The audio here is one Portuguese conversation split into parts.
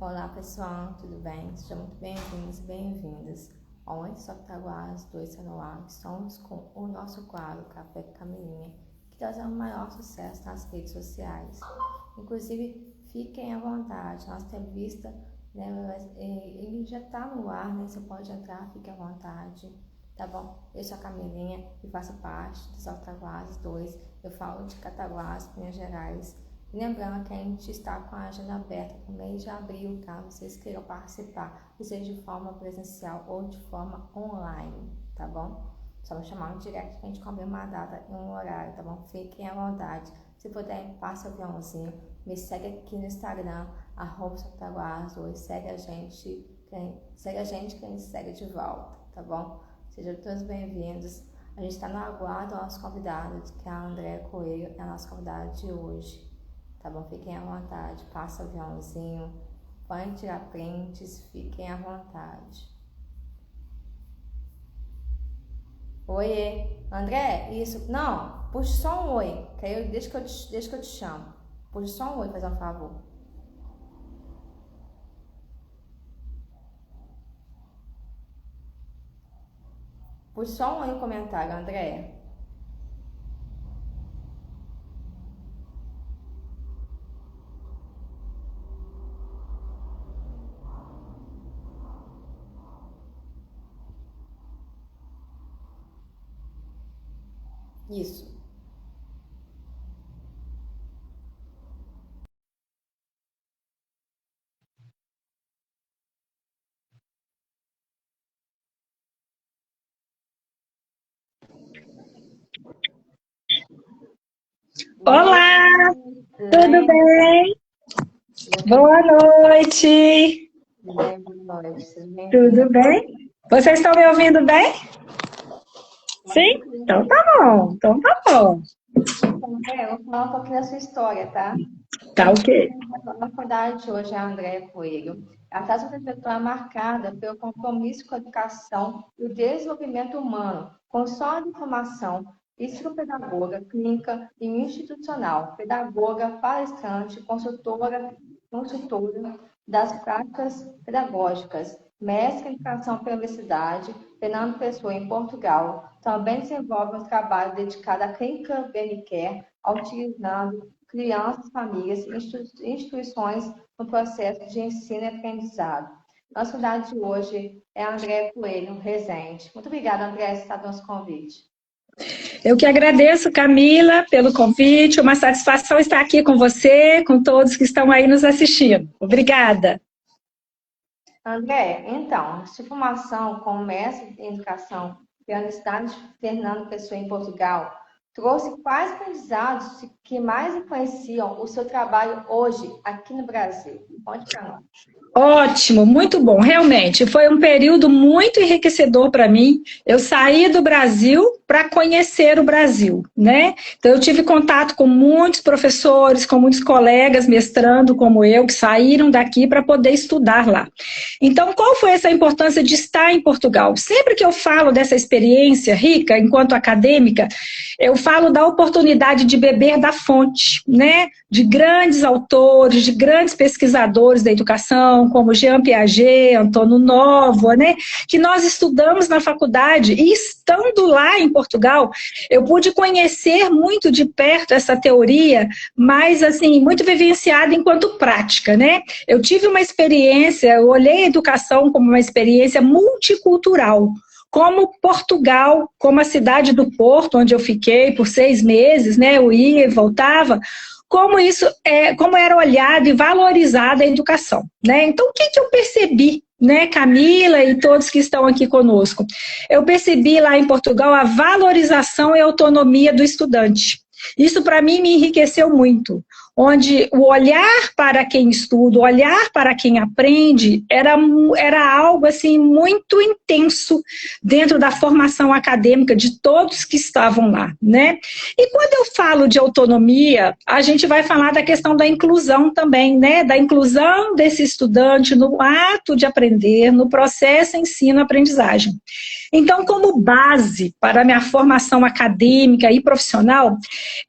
Olá pessoal, tudo bem? Sejam muito bem-vindos e bem-vindas ao Antes Octaguares 2 Celular. Estamos com o nosso quadro Café com Camilinha, que está fazendo o maior sucesso nas redes sociais. Inclusive, fiquem à vontade, nossa entrevista, né, ele já está no ar, né? Você pode entrar, fique à vontade, tá bom? Eu sou a Camilinha e faço parte dos Octaguares 2. Eu falo de Cataguases, Minas Gerais. Lembrando que a gente está com a agenda aberta no mês de abril, tá? Vocês queiram participar, seja de forma presencial ou de forma online, tá bom? Só me chamar no direct que a gente combina uma data e um horário, tá bom? Fiquem à vontade. Se puder, passa o aviãozinho. Me segue aqui no Instagram, @Octaguares2. Segue a gente que a gente segue de volta, tá bom? Sejam todos bem-vindos. A gente está no aguardo do nosso convidado, que é a Andréa Coelho, é a nossa convidada de hoje. Tá bom? Fiquem à vontade, passa o aviãozinho, podem tirar prints, fiquem à vontade. Oiê, André, isso, não, puxa só um oi, que aí deixa que eu te chamo. Puxa só um oi, faz um favor. Puxa só um oi no comentário, André. Isso. Olá, tudo bem? Boa noite. Boa noite, Tudo bem? Vocês estão me ouvindo bem? Sim? Então tá bom, Eu vou falar um pouquinho da sua história, tá? Tá ok. A faculdade de hoje é a Andréa Coelho. A tese de trajetória é marcada pelo compromisso com a educação e o desenvolvimento humano, com sólida formação, psicopedagoga, clínica e institucional, pedagoga, palestrante, consultora das práticas pedagógicas, mestre em educação pela Universidade Fernando Pessoa, em Portugal. Também desenvolve um trabalho dedicado à clínica BNCare, utilizando crianças, famílias e instituições no processo de ensino e aprendizado. Nossa convidada de hoje é a Andréa Coelho, Rezende. Muito obrigada, Andréa, por estar no nosso convite. Eu que agradeço, Camila, pelo convite. Uma satisfação estar aqui com você, com todos que estão aí nos assistindo. Obrigada. André, então, sua formação como mestre em educação pela Universidade Fernando Pessoa, em Portugal, trouxe quais aprendizados que mais influenciam o seu trabalho hoje aqui no Brasil? Pode falar. Ótimo, muito bom, realmente. Foi um período muito enriquecedor para mim. Eu saí do Brasil para conhecer o Brasil, né? Então, eu tive contato com muitos professores, com muitos colegas mestrando como eu, que saíram daqui para poder estudar lá. Então, qual foi essa importância de estar em Portugal? Sempre que eu falo dessa experiência rica, enquanto acadêmica, eu falo da oportunidade de beber da fonte, né? De grandes autores, de grandes pesquisadores da educação, como Jean Piaget, Antônio Novo, né? Que nós estudamos na faculdade e estando lá em Portugal, eu pude conhecer muito de perto essa teoria, mas assim, muito vivenciada enquanto prática, né? Eu tive uma experiência, eu olhei a educação como uma experiência multicultural, como Portugal, como a cidade do Porto, onde eu fiquei por 6 meses, né? Eu ia e voltava, como era olhada e valorizada a educação, né? Então, o que eu percebi, né, Camila e todos que estão aqui conosco? Eu percebi lá em Portugal a valorização e autonomia do estudante. Isso, para mim, me enriqueceu muito, onde o olhar para quem estuda, o olhar para quem aprende, era algo assim muito intenso dentro da formação acadêmica de todos que estavam lá, né? E quando eu falo de autonomia, a gente vai falar da questão da inclusão também, né? Da inclusão desse estudante no ato de aprender, no processo ensino-aprendizagem. Então, como base para a minha formação acadêmica e profissional,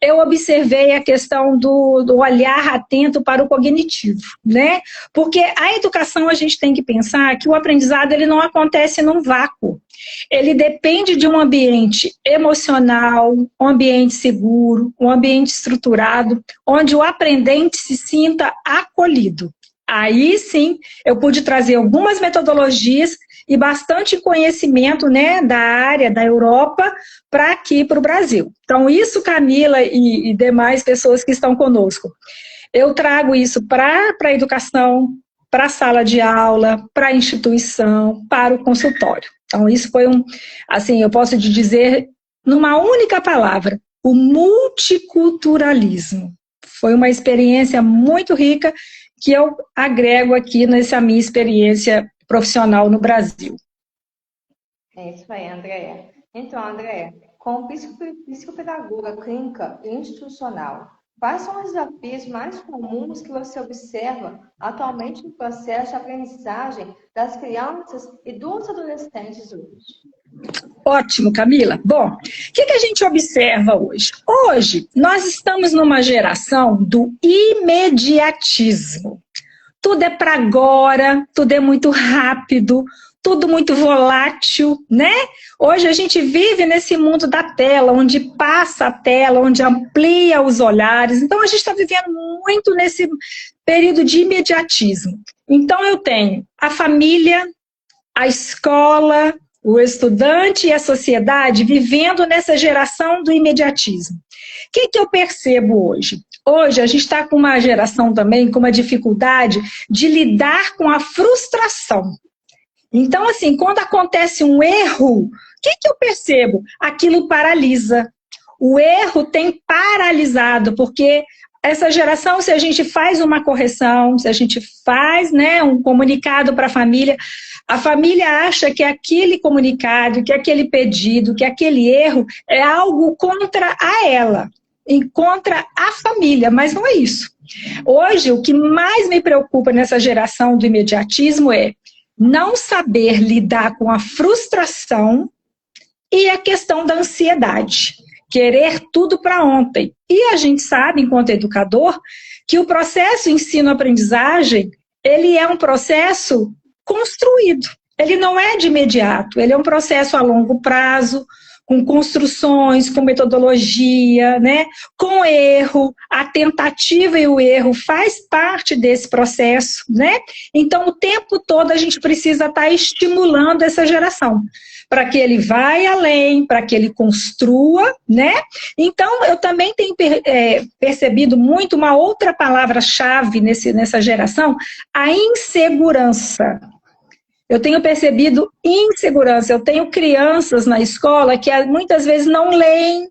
eu observei a questão do olhar atento para o cognitivo, né? Porque a educação, a gente tem que pensar que o aprendizado ele não acontece num vácuo. Ele depende de um ambiente emocional, um ambiente seguro, um ambiente estruturado, onde o aprendente se sinta acolhido. Aí sim, eu pude trazer algumas metodologias e bastante conhecimento, né, da área da Europa para aqui, para o Brasil. Então, isso, Camila e demais pessoas que estão conosco, eu trago isso para a educação, para a sala de aula, para a instituição, para o consultório. Então, isso foi assim, eu posso te dizer, numa única palavra, o multiculturalismo. Foi uma experiência muito rica que eu agrego aqui nessa minha experiência profissional no Brasil. É isso aí, Andréa. Então, Andréa, como psicopedagoga clínica e institucional, quais são os desafios mais comuns que você observa atualmente no processo de aprendizagem das crianças e dos adolescentes hoje? Ótimo, Camila. Bom, o que a gente observa hoje? Hoje, nós estamos numa geração do imediatismo. Tudo é para agora, tudo é muito rápido, tudo muito volátil, né? Hoje a gente vive nesse mundo da tela, onde passa a tela, onde amplia os olhares. Então, a gente está vivendo muito nesse período de imediatismo. Então, eu tenho a família, a escola, o estudante e a sociedade vivendo nessa geração do imediatismo. O que eu percebo hoje? Hoje a gente está com uma geração também com uma dificuldade de lidar com a frustração. Então, assim, quando acontece um erro, o que eu percebo? Aquilo paralisa. O erro tem paralisado, porque essa geração, se a gente faz uma correção, se a gente faz, né, um comunicado para a família acha que aquele comunicado, que aquele pedido, que aquele erro é algo contra a ela, e contra a família, mas não é isso. Hoje, o que mais me preocupa nessa geração do imediatismo é não saber lidar com a frustração e a questão da ansiedade. Querer tudo para ontem. E a gente sabe, enquanto educador, que o processo ensino-aprendizagem, ele é um processo construído. Ele não é de imediato, ele é um processo a longo prazo, com construções, com metodologia, né? Com erro, a tentativa e o erro faz parte desse processo, né? Então, o tempo todo a gente precisa estar estimulando essa geração, para que ele vá além, para que ele construa, né? Então, eu também tenho percebido muito uma outra palavra-chave nessa geração, a insegurança. Eu tenho percebido insegurança. Eu tenho crianças na escola que muitas vezes não leem,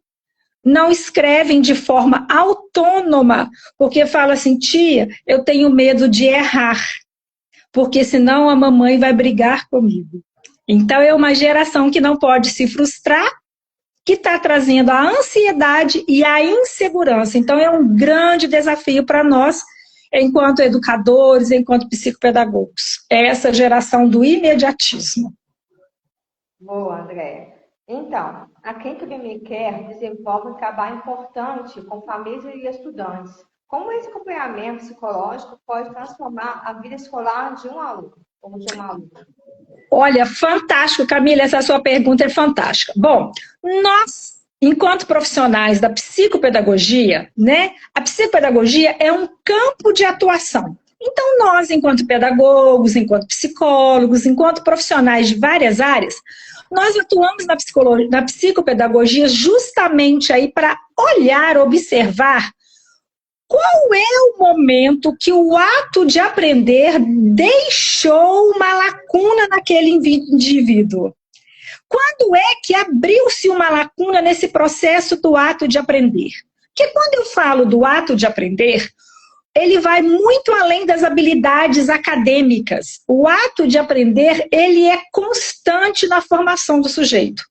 não escrevem de forma autônoma, porque fala assim, tia, eu tenho medo de errar, porque senão a mamãe vai brigar comigo. Então, é uma geração que não pode se frustrar, que está trazendo a ansiedade e a insegurança. Então, é um grande desafio para nós, enquanto educadores, enquanto psicopedagogos. É essa geração do imediatismo. Boa, Andréa. Então, a Clínica Bem Me Quer desenvolve um trabalho importante com famílias e estudantes. Como esse acompanhamento psicológico pode transformar a vida escolar de um aluno ou de uma aluna? Olha, fantástico, Camila, essa sua pergunta é fantástica. Bom, nós, enquanto profissionais da psicopedagogia, né, a psicopedagogia é um campo de atuação. Então, nós, enquanto pedagogos, enquanto psicólogos, enquanto profissionais de várias áreas, nós atuamos na psicopedagogia justamente aí para olhar, observar qual é o momento que o ato de aprender deixou uma lacuna naquele indivíduo. Quando é que abriu-se uma lacuna nesse processo do ato de aprender? Porque quando eu falo do ato de aprender, ele vai muito além das habilidades acadêmicas. O ato de aprender, ele é constante na formação do sujeito.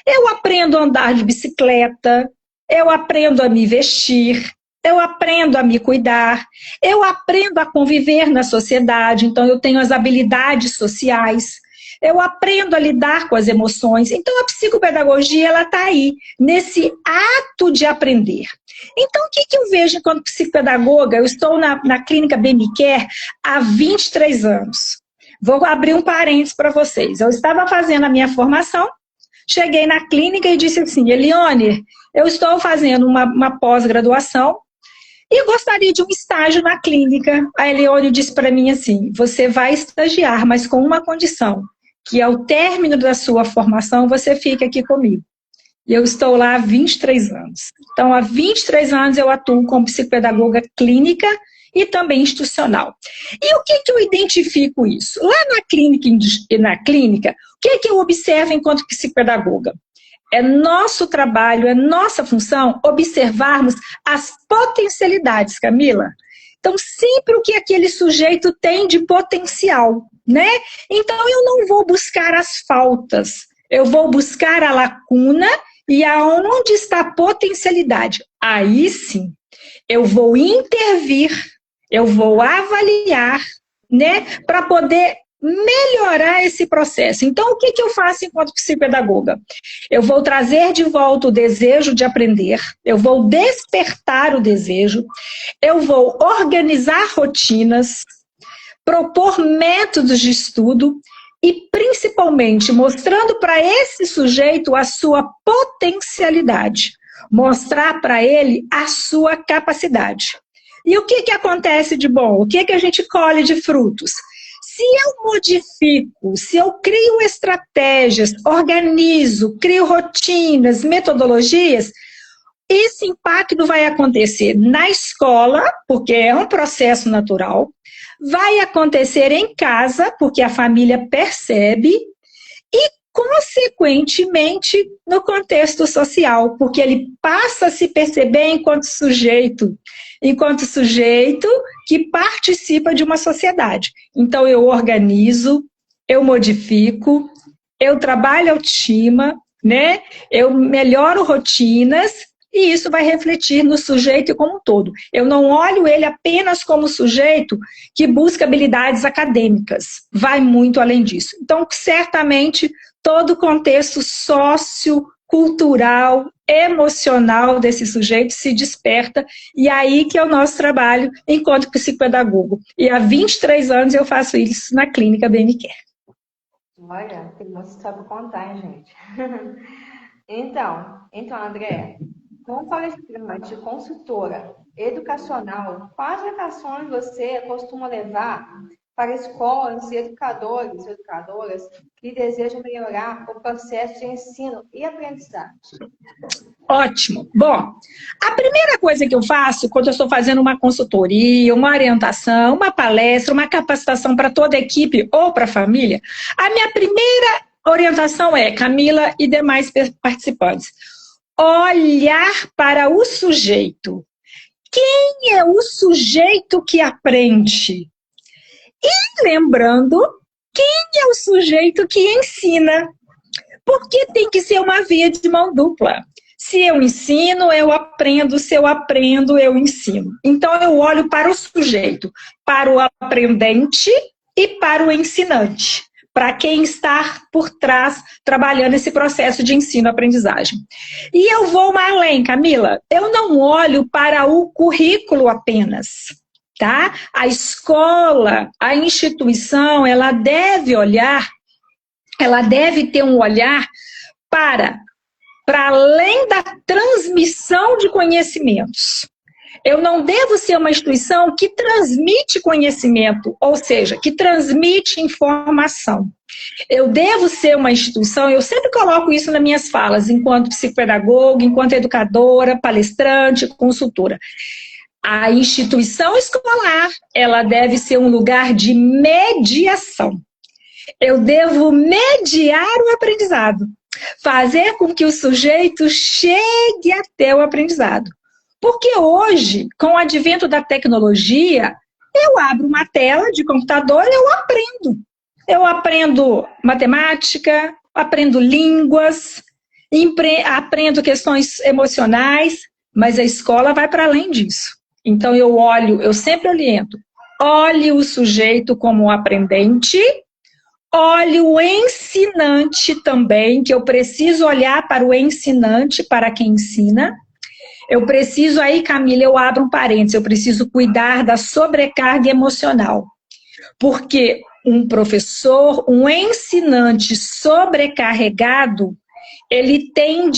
Eu aprendo a andar de bicicleta, eu aprendo a me vestir, eu aprendo a me cuidar, eu aprendo a conviver na sociedade, então eu tenho as habilidades sociais. eu aprendo a lidar com as emoções. Então, a psicopedagogia, ela está aí, nesse ato de aprender. Então, o que eu vejo enquanto psicopedagoga? Eu estou na clínica BMCare há 23 anos. Vou abrir um parênteses para vocês. Eu estava fazendo a minha formação, cheguei na clínica e disse assim, Elione, eu estou fazendo uma pós-graduação e gostaria de um estágio na clínica. A Elione disse para mim assim, você vai estagiar, mas com uma condição, que ao término da sua formação você fica aqui comigo. E eu estou lá há 23 anos. Então, há 23 anos eu atuo como psicopedagoga clínica e também institucional. E o que eu identifico isso? Lá na clínica, o que eu observo enquanto psicopedagoga? É nosso trabalho, é nossa função observarmos as potencialidades, Camila. Então, sempre o que aquele sujeito tem de potencial, né? Então, eu não vou buscar as faltas, eu vou buscar a lacuna e aonde está a potencialidade. Aí sim, eu vou intervir, eu vou avaliar, né, para poder melhorar esse processo. Então, o que eu faço enquanto psicopedagoga? Eu vou trazer de volta o desejo de aprender, eu vou despertar o desejo, eu vou organizar rotinas, propor métodos de estudo e, principalmente, mostrando para esse sujeito a sua potencialidade, mostrar para ele a sua capacidade. E o que acontece de bom? O que a gente colhe de frutos? Se eu modifico, se eu crio estratégias, organizo, crio rotinas, metodologias, esse impacto vai acontecer na escola, porque é um processo natural, vai acontecer em casa, porque a família percebe, e, consequentemente, no contexto social, porque ele passa a se perceber enquanto sujeito que participa de uma sociedade. Então, eu organizo, eu modifico, eu trabalho a autoestima, né? Eu melhoro rotinas, e isso vai refletir no sujeito como um todo. Eu não olho ele apenas como sujeito que busca habilidades acadêmicas, vai muito além disso. Então, certamente, todo o contexto sociocultural, emocional desse sujeito se desperta, e aí que é o nosso trabalho enquanto psicopedagogo. E há 23 anos eu faço isso na clínica BMCare. Olha, tem muita história para contar, hein, gente? Então, André, como palestrante, consultora educacional, quais orientações você costuma levar para escolas e educadores e educadoras que desejam melhorar o processo de ensino e aprendizagem? Ótimo. Bom, a primeira coisa que eu faço quando eu estou fazendo uma consultoria, uma orientação, uma palestra, uma capacitação para toda a equipe ou para a família, a minha primeira orientação é, Camila e demais participantes, olhar para o sujeito. Quem é o sujeito que aprende? E lembrando, quem é o sujeito que ensina? Porque tem que ser uma via de mão dupla. Se eu ensino, eu aprendo. Se eu aprendo, eu ensino. Então, eu olho para o sujeito, para o aprendente e para o ensinante, para quem está por trás trabalhando esse processo de ensino-aprendizagem. E eu vou mais além, Camila. Eu não olho para o currículo apenas, tá? A escola, a instituição, ela deve ter um olhar para além da transmissão de conhecimentos. Eu não devo ser uma instituição que transmite conhecimento, ou seja, que transmite informação. Eu devo ser uma instituição, eu sempre coloco isso nas minhas falas, enquanto psicopedagoga, enquanto educadora, palestrante, consultora. A instituição escolar, ela deve ser um lugar de mediação. Eu devo mediar o aprendizado, fazer com que o sujeito chegue até o aprendizado. Porque hoje, com o advento da tecnologia, eu abro uma tela de computador e eu aprendo. Eu aprendo matemática, aprendo línguas, aprendo questões emocionais, mas a escola vai para além disso. Então eu sempre oriento, olhe o sujeito como aprendente, olhe o ensinante também, que eu preciso olhar para o ensinante, para quem ensina. Eu preciso, aí, Camila, eu abro um parênteses, eu preciso cuidar da sobrecarga emocional. Porque um professor, um ensinante sobrecarregado, ele tem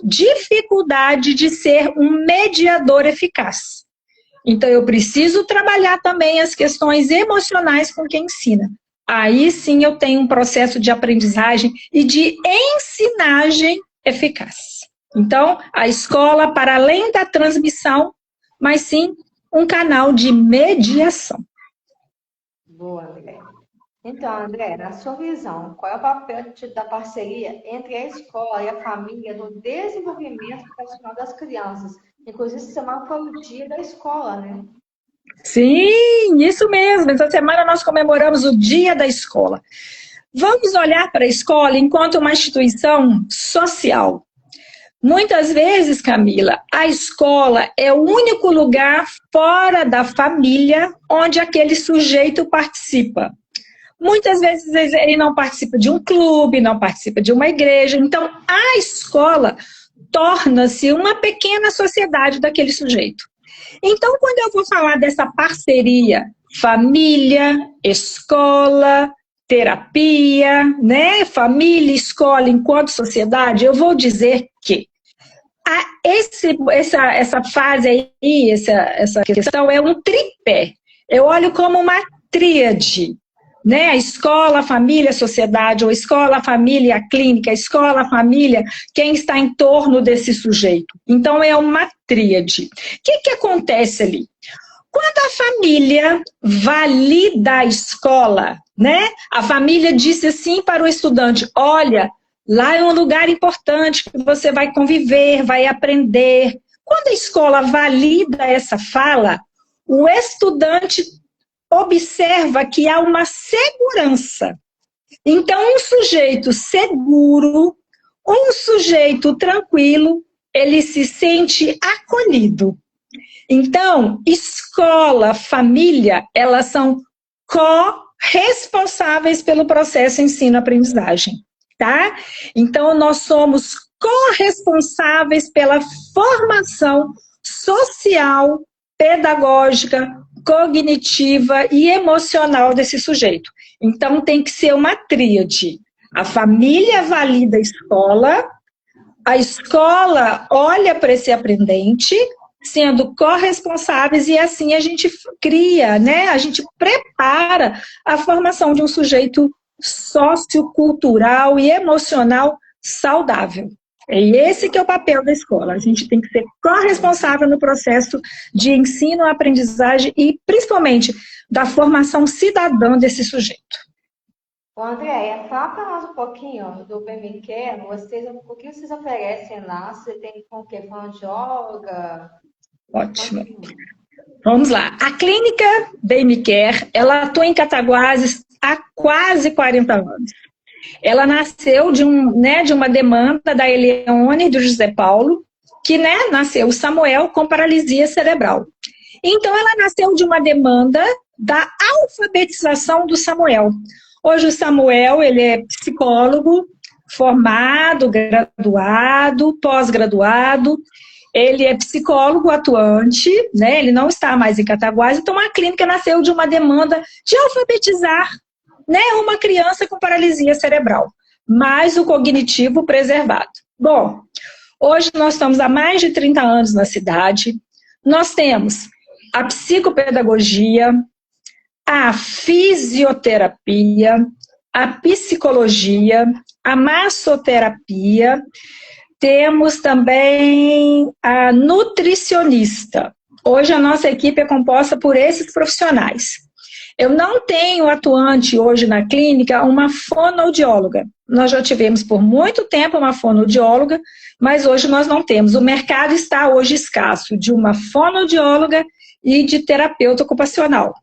dificuldade de ser um mediador eficaz. Então, eu preciso trabalhar também as questões emocionais com quem ensina. Aí sim eu tenho um processo de aprendizagem e de ensinagem eficaz. Então, a escola, para além da transmissão, mas sim um canal de mediação. Boa, André. Então, André, na sua visão, qual é o papel da parceria entre a escola e a família no desenvolvimento profissional das crianças? Inclusive, essa semana foi o dia da escola, né? Sim, isso mesmo. Essa semana nós comemoramos o Dia da Escola. Vamos olhar para a escola enquanto uma instituição social. Muitas vezes, Camila, a escola é o único lugar fora da família onde aquele sujeito participa. Muitas vezes ele não participa de um clube, não participa de uma igreja. Então, a escola torna-se uma pequena sociedade daquele sujeito. Então, quando eu vou falar dessa parceria, família, escola, terapia, né? Família, escola enquanto sociedade, eu vou dizer que essa fase aí, essa questão é um tripé. Eu olho como uma tríade, né? A escola, a família, a sociedade, ou escola, a família, a clínica, a escola, a família, quem está em torno desse sujeito. Então, é uma tríade. O que acontece ali? Quando a família valida a escola, né? A família disse assim para o estudante, olha, lá é um lugar importante que você vai conviver, vai aprender. Quando a escola valida essa fala, o estudante observa que há uma segurança. Então, um sujeito seguro, um sujeito tranquilo, ele se sente acolhido. Então, escola, família, elas são corresponsáveis pelo processo ensino-aprendizagem, tá? Então, nós somos corresponsáveis pela formação social, pedagógica, cognitiva e emocional desse sujeito. Então, tem que ser uma tríade. A família valida a escola olha para esse aprendente, sendo corresponsáveis, e assim a gente cria, né? A gente prepara a formação de um sujeito sociocultural e emocional saudável. É esse que é o papel da escola. A gente tem que ser corresponsável no processo de ensino, aprendizagem e, principalmente, da formação cidadã desse sujeito. Ô, Andréia, fala para nós um pouquinho do Baby Care. O que vocês oferecem lá? Você tem com o quê? Fonoaudióloga? Ótimo. Vamos lá. A clínica Baby Care, ela atua em Cataguases há quase 40 anos. Ela nasceu de uma demanda da Eleone e do José Paulo, que nasceu o Samuel com paralisia cerebral. Então, ela nasceu de uma demanda da alfabetização do Samuel. Hoje o Samuel, ele é psicólogo, formado, graduado, pós-graduado, ele é psicólogo atuante, né? Ele não está mais em Cataguases, então a clínica nasceu de uma demanda de alfabetizar, né, uma criança com paralisia cerebral, mas o cognitivo preservado. Bom, hoje nós estamos há mais de 30 anos na cidade, nós temos a psicopedagogia, a fisioterapia, a psicologia, a massoterapia, temos também a nutricionista. Hoje a nossa equipe é composta por esses profissionais. Eu não tenho atuante hoje na clínica uma fonoaudióloga. Nós já tivemos por muito tempo uma fonoaudióloga, mas hoje nós não temos. O mercado está hoje escasso de uma fonoaudióloga e de terapeuta ocupacional,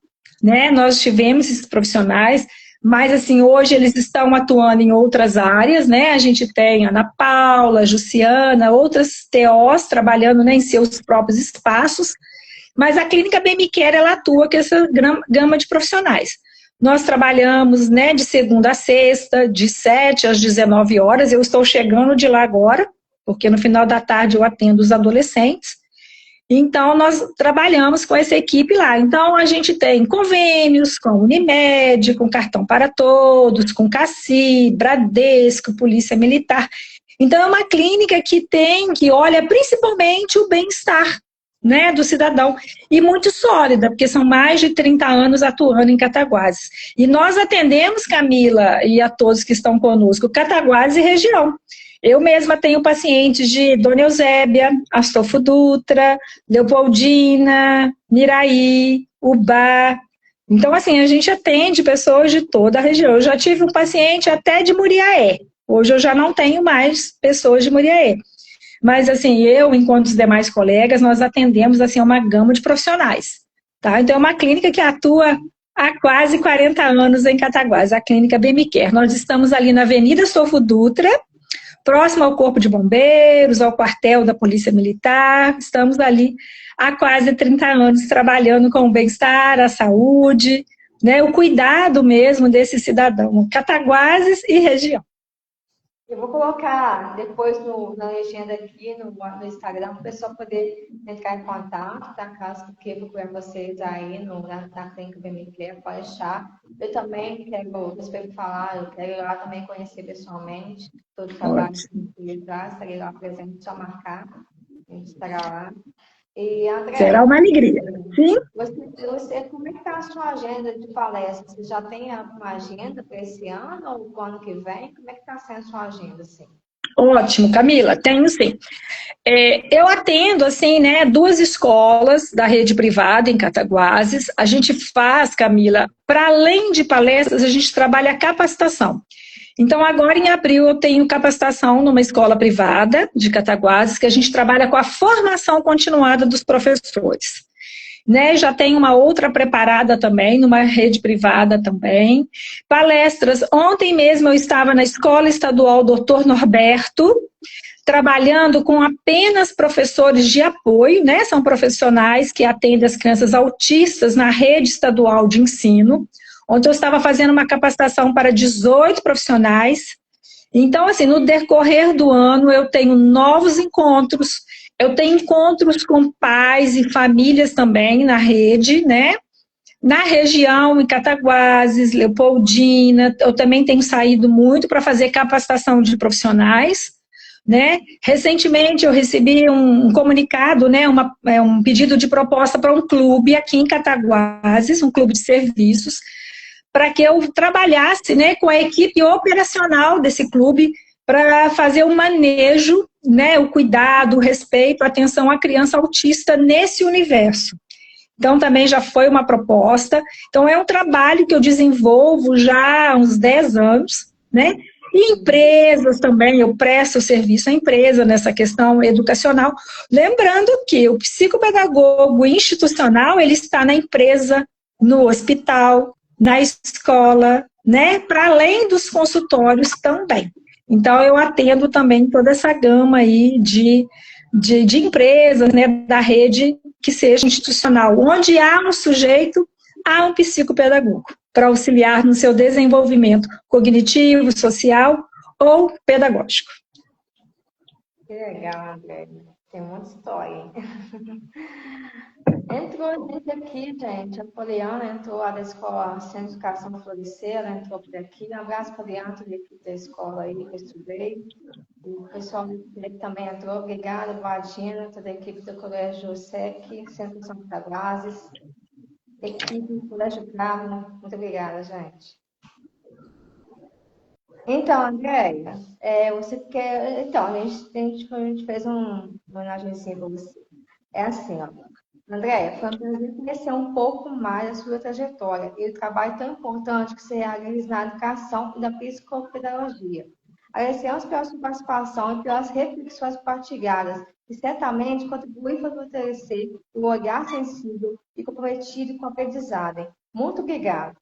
né? Nós tivemos esses profissionais, mas assim, hoje eles estão atuando em outras áreas, né? A gente tem a Ana Paula, a Jussiana, outras TOs trabalhando, né, em seus próprios espaços. Mas a clínica Baby Care, ela atua com essa gama de profissionais. Nós trabalhamos, né, de segunda a sexta, de 7 às 19 horas. Eu estou chegando de lá agora, porque no final da tarde eu atendo os adolescentes. Então, nós trabalhamos com essa equipe lá. Então, a gente tem convênios com Unimed, com Cartão para Todos, com CACI, Bradesco, Polícia Militar. Então, é uma clínica que olha principalmente o bem-estar, né, do cidadão, e muito sólida, porque são mais de 30 anos atuando em Cataguases. E nós atendemos, Camila, e a todos que estão conosco, Cataguases e região. Eu mesma tenho pacientes de Dona Eusébia, Astolfo Dutra, Leopoldina, Miraí, Ubá. Então, assim, a gente atende pessoas de toda a região. Eu já tive um paciente até de Muriaé. Hoje eu já não tenho mais pessoas de Muriaé. Mas, assim, eu, enquanto os demais colegas, nós atendemos, assim, uma gama de profissionais. Tá? Então, é uma clínica que atua há quase 40 anos em Cataguases, a clínica BMCare. Nós estamos ali na Avenida Astolfo Dutra, próximo ao Corpo de Bombeiros, ao quartel da Polícia Militar. Estamos ali há quase 30 anos trabalhando com o bem-estar, a saúde, né, o cuidado mesmo desse cidadão, Cataguases e região. Eu vou colocar depois na legenda aqui no Instagram para o pessoal poder entrar em contato, tá? Caso que procurar vocês aí na clínica BMCare, pode achar. Eu também quero, vocês falar, eu quero ir lá também conhecer pessoalmente todo o trabalho que ele traz, estarei lá presente, só marcar, a gente estará lá. E, André, será uma alegria. Sim? Como é que está a sua agenda de palestra? Você já tem uma agenda para esse ano ou para o ano que vem? Como é que está sendo a sua agenda? Assim? Ótimo, Camila, tenho sim. Eu atendo, assim, né, 2 escolas da rede privada em Cataguases. A gente faz, Camila, para além de palestras, a gente trabalha a capacitação. Então, agora em abril, eu tenho capacitação numa escola privada de Cataguases, que a gente trabalha com a formação continuada dos professores. Né? Já tem uma outra preparada também, numa rede privada também. Palestras. Ontem mesmo eu estava na Escola Estadual Dr. Norberto, trabalhando com apenas professores de apoio, né? São profissionais que atendem as crianças autistas na rede estadual de ensino. Ontem eu estava fazendo uma capacitação para 18 profissionais. Então, assim, no decorrer do ano, eu tenho novos encontros, eu tenho encontros com pais e famílias também na rede, né? Na região, em Cataguases, Leopoldina, eu também tenho saído muito para fazer capacitação de profissionais, né? Recentemente eu recebi um comunicado, né? Um pedido de proposta para um clube aqui em Cataguases, um clube de serviços, para que eu trabalhasse, né, com a equipe operacional desse clube para fazer o manejo, né, o cuidado, o respeito, a atenção à criança autista nesse universo. Então, também já foi uma proposta. Então, é um trabalho que eu desenvolvo já há uns 10 anos, né? E empresas também, eu presto serviço à empresa nessa questão educacional. Lembrando que o psicopedagogo institucional, ele está na empresa, no hospital, na escola, né? Para além dos consultórios também. Então, eu atendo também toda essa gama aí de empresas, né, da rede que seja institucional. Onde há um sujeito, há um psicopedagogo para auxiliar no seu desenvolvimento cognitivo, social ou pedagógico. Que legal, André. Tem muita história. Entrou gente aqui, gente. A Poliana entrou lá da escola Centro de Educação Florescer, ela entrou por aqui. Um abraço, Poliana, toda a equipe da escola aí que eu estudei. O pessoal que também entrou. Obrigada, Vladina, toda a equipe do Colégio SEC, Centro de São Cataguases, equipe do Colégio Carmo. Muito obrigada, gente. Então, Andréia, você quer. Então, a gente fez uma homenagemzinha para você. É assim, ó. Andréia, foi um prazer conhecer um pouco mais a sua trajetória e o trabalho tão importante que você realiza na educação e na psicopedagogia. Agradecemos pela sua participação e pelas reflexões partilhadas, que certamente contribuem para fortalecer o olhar sensível e comprometido com a aprendizagem. Muito obrigada.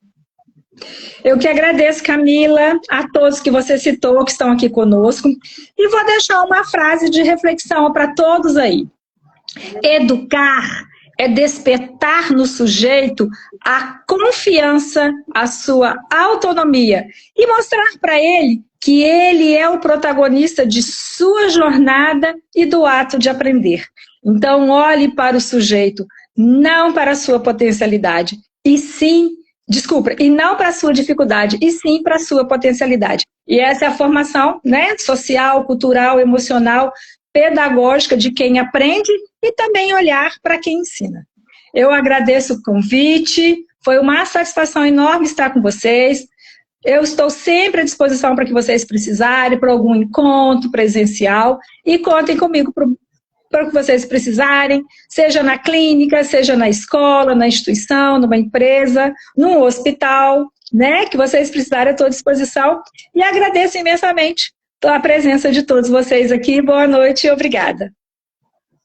Eu que agradeço, Camila, a todos que você citou, que estão aqui conosco, e vou deixar uma frase de reflexão para todos aí. Educar é despertar no sujeito a confiança, a sua autonomia e mostrar para ele que ele é o protagonista de sua jornada e do ato de aprender. Então, olhe para o sujeito, não para a sua potencialidade, e sim, desculpa, e não para a sua dificuldade, e sim para a sua potencialidade. E essa é a formação, né, social, cultural, emocional, pedagógica de quem aprende e também olhar para quem ensina. Eu agradeço o convite, foi uma satisfação enorme estar com vocês. Eu estou sempre à disposição para que vocês precisarem, para algum encontro presencial, e contem comigo para o que vocês precisarem, seja na clínica, seja na escola, na instituição, numa empresa, num hospital, né? Que vocês precisarem, eu estou à disposição. E agradeço imensamente a presença de todos vocês aqui. Boa noite e obrigada.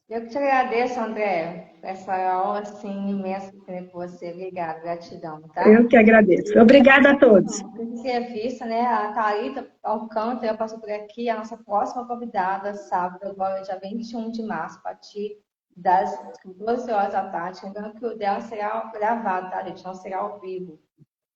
Eu que te agradeço, André, essa aula assim, imensa que tem com você. Obrigada, gratidão, tá? Eu que agradeço. Obrigada a todos. Entrevista, né? A Thalita Alcântara passou por aqui, a nossa próxima convidada, sábado, agora, dia 21 de março, a partir das 12 horas da tarde. Lembrando que o dela será gravado, tá, gente? Não será ao vivo.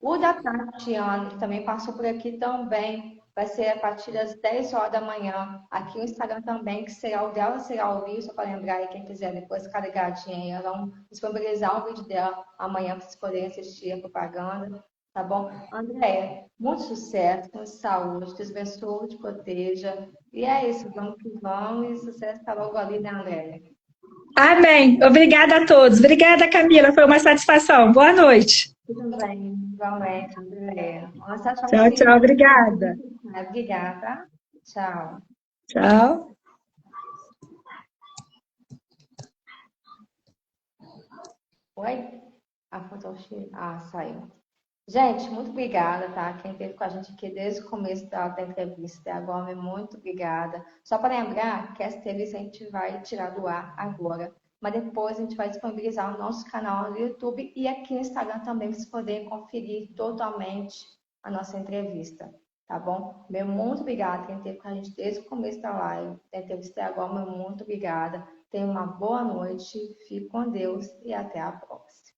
O da Tatiana, que também passou por aqui também, vai ser a partir das 10 horas da manhã. Aqui no Instagram também, que será o dela, será ao vivo, só para lembrar aí, quem quiser depois ficar ligadinha aí. Elas vão disponibilizar um vídeo dela amanhã para vocês poderem assistir a propaganda. Tá bom? André, muito sucesso, muita saúde, Deus abençoe, te proteja. E é isso, vamos que vamos, e sucesso está logo ali, né, André? Amém. Obrigada a todos. Obrigada, Camila. Foi uma satisfação. Boa noite. Tudo bem, igualmente, André. Uma satisfação. Tchau, tchau. Obrigada. Obrigada, tá? Tchau. Tchau. Oi? Saiu. Gente, muito obrigada, tá? Quem esteve com a gente aqui desde o começo da entrevista até agora, muito obrigada. Só para lembrar que essa entrevista a gente vai tirar do ar agora, mas depois a gente vai disponibilizar o nosso canal no YouTube e aqui no Instagram também, para vocês poderem conferir totalmente a nossa entrevista, tá bom? Meu muito obrigada quem esteve com a gente desde o começo da live, da entrevista até agora, meu muito obrigada. Tenha uma boa noite, fique com Deus e até a próxima.